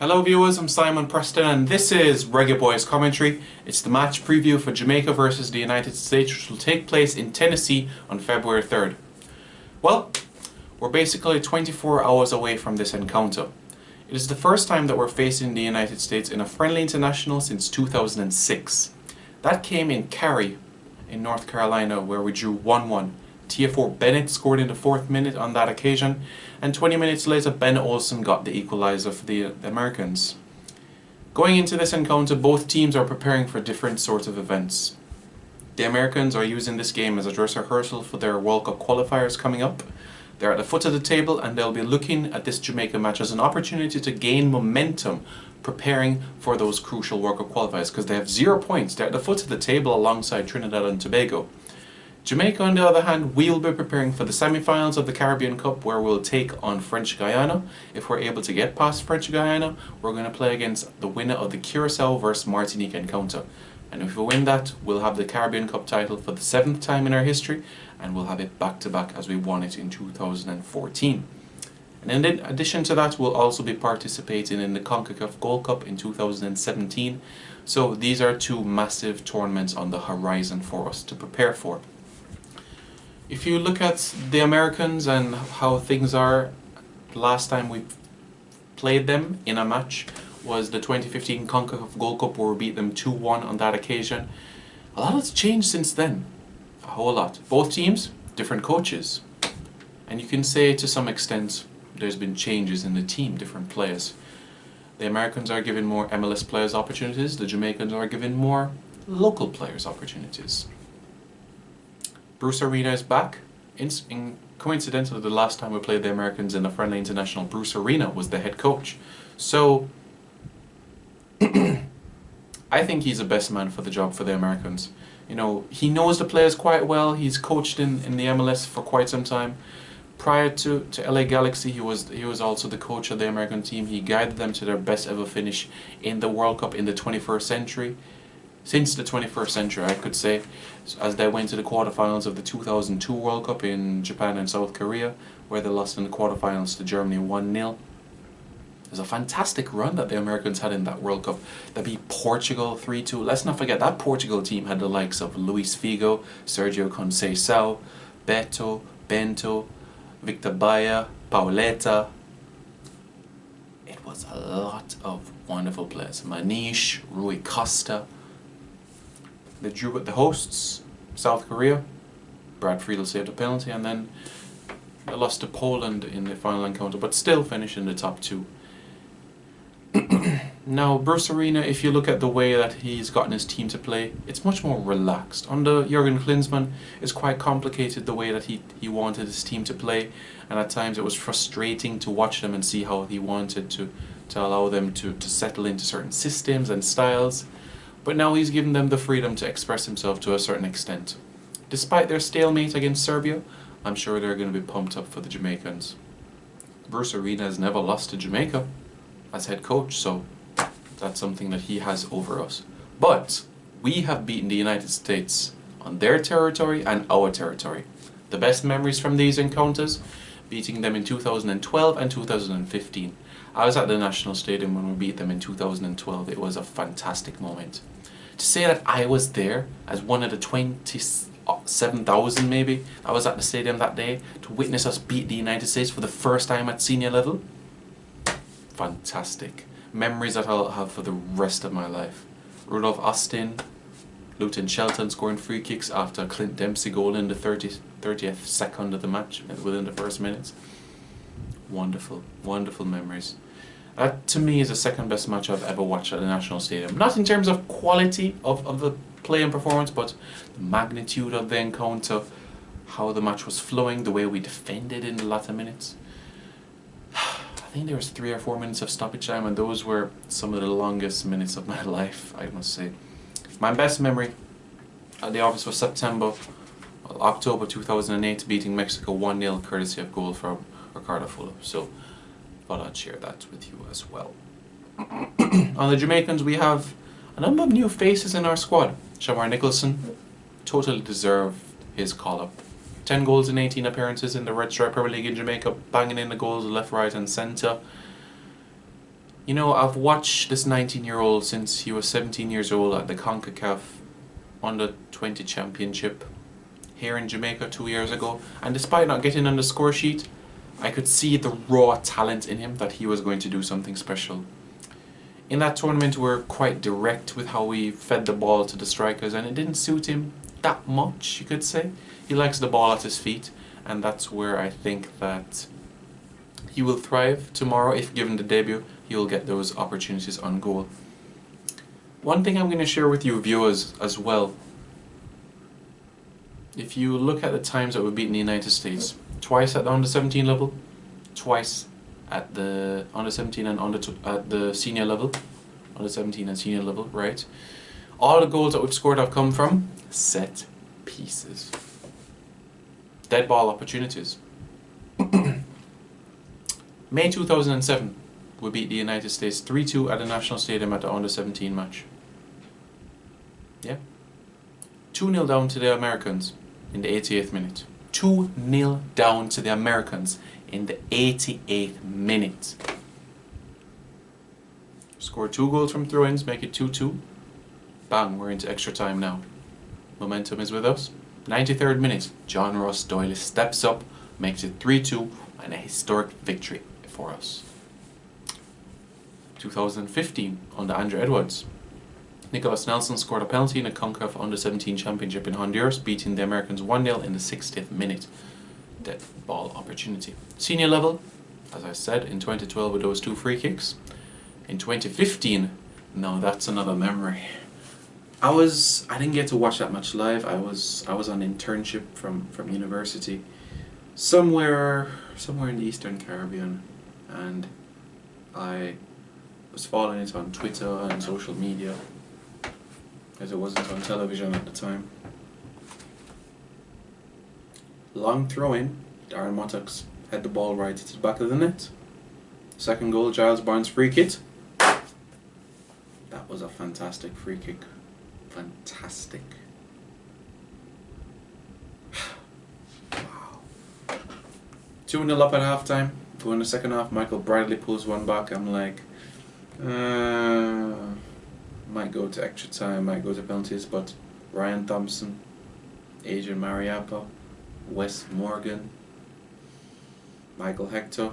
Hello viewers, I'm Simon Preston and this is Reggae Boys Commentary. It's the match preview for Jamaica versus the United States, which will take place in Tennessee on February 3rd. Well, we're basically 24 hours away from this encounter. It is the first time that we're facing the United States in a friendly international since 2006. That came in Cary in North Carolina, where we drew 1-1. TF4 Bennett scored in the 4th minute on that occasion, and 20 minutes later Ben Olsen got the equalizer for the Americans. Going into this encounter, both teams are preparing for different sorts of events. The Americans are using this game as a dress rehearsal for their World Cup qualifiers coming up. They're at the foot of the table and they'll be looking at this Jamaica match as an opportunity to gain momentum preparing for those crucial World Cup qualifiers, because they have 0 points. They're at the foot of the table alongside Trinidad and Tobago. Jamaica, on the other hand, we'll be preparing for the semi-finals of the Caribbean Cup, where we'll take on French Guiana. If we're able to get past French Guiana, we're going to play against the winner of the Curacao versus Martinique encounter. And if we win that, we'll have the Caribbean Cup title for the 7th time in our history, and we'll have it back-to-back as we won it in 2014. And in addition to that, we'll also be participating in the CONCACAF Gold Cup in 2017. So these are two massive tournaments on the horizon for us to prepare for. If you look at the Americans and how things are, the last time we played them in a match was the 2015 CONCACAF Gold Cup, where we beat them 2-1 on that occasion. A lot has changed since then, a whole lot. Both teams, different coaches, and you can say to some extent there's been changes in the team, different players. The Americans are given more MLS players opportunities, the Jamaicans are given more local players opportunities. Bruce Arena is back. Coincidentally, the last time we played the Americans in a friendly international, Bruce Arena was the head coach. So, I think he's the best man for the job for the Americans. You know, he knows the players quite well. He's coached in the MLS for quite some time. Prior to LA Galaxy, he was also the coach of the American team. He guided them to their best ever finish in the World Cup in the 21st century. Since the 21st century, I could say, as they went to the quarterfinals of the 2002 World Cup in Japan and South Korea, where they lost in the quarterfinals to Germany 1-0. There's a fantastic run that the Americans had in that World Cup. They beat Portugal 3-2. Let's not forget that Portugal team had the likes of Luis Figo, Sergio Conceição, Beto, Bento, Victor Baia, Pauleta. It was a lot of wonderful players. Manish, Rui Costa. They drew with the hosts, South Korea. Brad Friedel saved a penalty, and then they lost to Poland in the final encounter, but still finished in the top 2. Now, Bruce Arena, if you look at the way that he's gotten his team to play, it's much more relaxed. Under Jurgen Klinsmann, it's quite complicated the way that he wanted his team to play, and at times it was frustrating to watch them and see how he wanted to allow them to settle into certain systems and styles. But now he's given them the freedom to express himself to a certain extent. Despite their stalemate against Serbia, I'm sure they're going to be pumped up for the Jamaicans. Bruce Arena has never lost to Jamaica as head coach, so that's something that he has over us. But we have beaten the United States on their territory and our territory. The best memories from these encounters, beating them in 2012 and 2015. I was at the National Stadium when we beat them in 2012. It was a fantastic moment. To say that I was there as one of the 27,000 maybe, I was at the stadium that day to witness us beat the United States for the first time at senior level. Fantastic. Memories that I'll have for the rest of my life. Rudolph Austin, Luton Shelton scoring free kicks after a Clint Dempsey goal in the 30th second of the match, within the first minutes. Wonderful, wonderful memories. That to me is the second best match I've ever watched at the National Stadium. Not in terms of quality of the play and performance, but the magnitude of the encounter, how the match was flowing, the way we defended in the latter minutes. I think there was 3 or 4 minutes of stoppage time, and those were some of the longest minutes of my life, I must say. My best memory at the office was October 2008, beating Mexico 1-0, courtesy of goal from Ricardo Fuller. So, thought I'd share that with you as well. On the Jamaicans, we have a number of new faces in our squad. Shamar Nicholson, totally deserved his call-up. 10 goals in 18 appearances in the Red Stripe Premier League in Jamaica, banging in the goals left, right and centre. You know, I've watched this 19-year-old since he was 17 years old at the CONCACAF Under-20 Championship here in Jamaica 2 years ago, and despite not getting on the score sheet, I could see the raw talent in him that he was going to do something special. In that tournament we were quite direct with how we fed the ball to the strikers, and it didn't suit him that much, you could say. He likes the ball at his feet, and that's where I think that he will thrive tomorrow. If given the debut, he will get those opportunities on goal. One thing I'm going to share with you viewers as well. If you look at the times that we've beaten the United States, twice at the under-17 level, twice at the under-17 and at the senior level, under-17 and senior level, right? All the goals that we've scored have come from set pieces. Dead ball opportunities. May 2007, we beat the United States 3-2 at the National Stadium at the under-17 match. Yeah. 2-0 down to the Americans in the 88th minute. 2-0 down to the Americans in the 88th minute. Scored 2 goals from throw-ins, make it 2-2. Bang, we're into extra time now. Momentum is with us. 93rd minute, John Ross Doyle steps up, makes it 3-2, and a historic victory for us. 2015, under Andrew Edwards. Nicholas Nelson scored a penalty in a CONCACAF Under-17 Championship in Honduras, beating the Americans 1-0 in the 60th minute. Dead ball opportunity. Senior level, as I said, in 2012 with those 2 free kicks. In 2015, now that's another memory. I didn't get to watch that match live. I was on internship from university, somewhere in the Eastern Caribbean, and I was following it on Twitter and social media, as it wasn't on television at the time. Long throw in, Darren Muttocks had the ball right to the back of the net. Second goal, Giles Barnes free kick. That was a fantastic free kick. Fantastic. Wow. 2-0 up at half time. Go in the second half, Michael Bradley pulls one back. I'm like, might go to extra time, might go to penalties, but Ryan Thompson, Adrian Mariappa, Wes Morgan, Michael Hector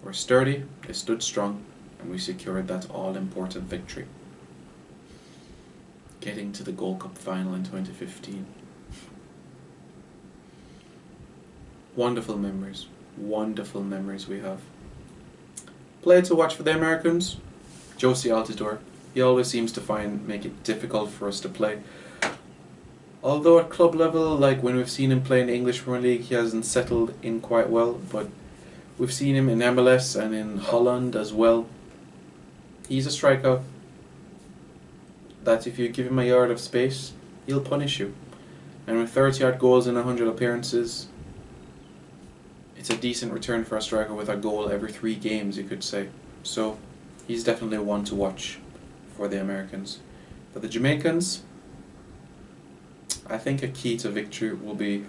were sturdy, they stood strong, and we secured that all-important victory. Getting to the Gold Cup final in 2015. Wonderful memories we have. Player to watch for the Americans, Josie Altidore. He always seems to make it difficult for us to play. Although at club level, like when we've seen him play in the English Premier League, he hasn't settled in quite well, but we've seen him in MLS and in Holland as well. He's a striker that if you give him a yard of space, he'll punish you. And with 30-yard goals in 100 appearances, it's a decent return for a striker with a goal every 3 games, you could say. So he's definitely one to watch for the Americans. For the Jamaicans, I think a key to victory will be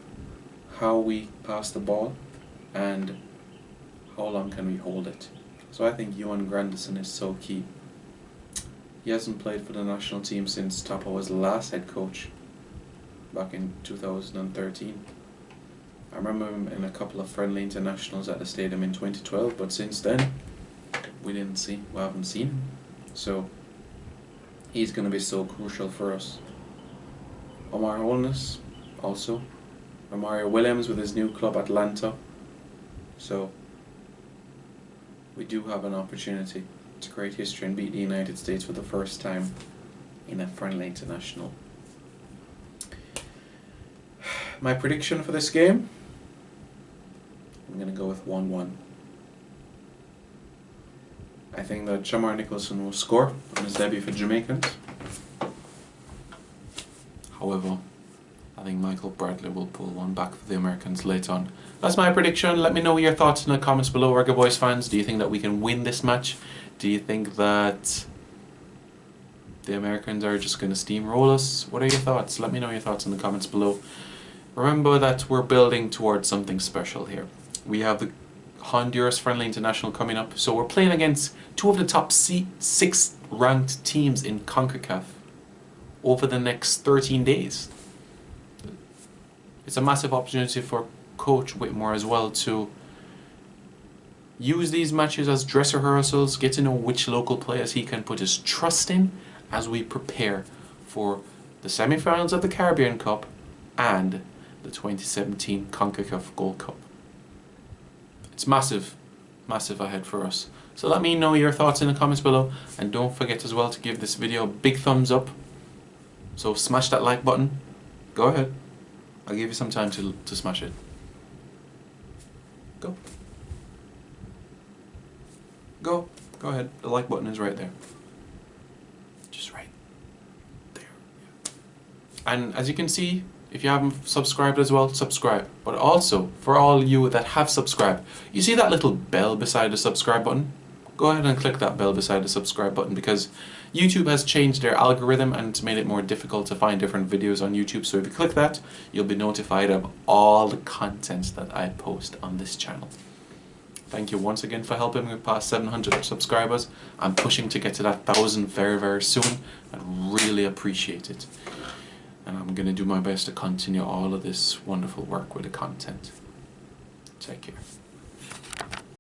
how we pass the ball and how long can we hold it. So I think Ewan Grandison is so key. He hasn't played for the national team since Tampa was the last head coach back in 2013. I remember him in a couple of friendly internationals at the stadium in 2012, but since then we haven't seen him. So he's going to be so crucial for us. Omar Holness also. Romario Williams with his new club Atlanta. So we do have an opportunity to create history and beat the United States for the first time in a friendly international. My prediction for this game, I'm going to go with 1-1. I think that Jamar Nicholson will score on his debut for Jamaicans. However, I think Michael Bradley will pull one back for the Americans later on. That's my prediction. Let me know your thoughts in the comments below, Reggae Boys fans. Do you think that we can win this match? Do you think that the Americans are just going to steamroll us? What are your thoughts? Let me know your thoughts in the comments below. Remember that we're building towards something special here. We have the Honduras friendly international coming up. So we're playing against two of the top 6 ranked teams in CONCACAF over the next 13 days. It's a massive opportunity for Coach Whitmore as well to use these matches as dress rehearsals, get to know which local players he can put his trust in as we prepare for the semi-finals of the Caribbean Cup and the 2017 CONCACAF Gold Cup. It's massive, massive ahead for us. So let me know your thoughts in the comments below, and don't forget as well to give this video a big thumbs up. So smash that like button. Go ahead. I'll give you some time to smash it. Go. Go ahead. The like button is right there. Just right there. And as you can see, if you haven't subscribed as well, subscribe. But also, for all you that have subscribed, you see that little bell beside the subscribe button? Go ahead and click that bell beside the subscribe button, because YouTube has changed their algorithm and it's made it more difficult to find different videos on YouTube. So if you click that, you'll be notified of all the content that I post on this channel. Thank you once again for helping me past 700 subscribers. I'm pushing to get to that 1,000 very, very soon. I really appreciate it. And I'm going to do my best to continue all of this wonderful work with the content. Take care.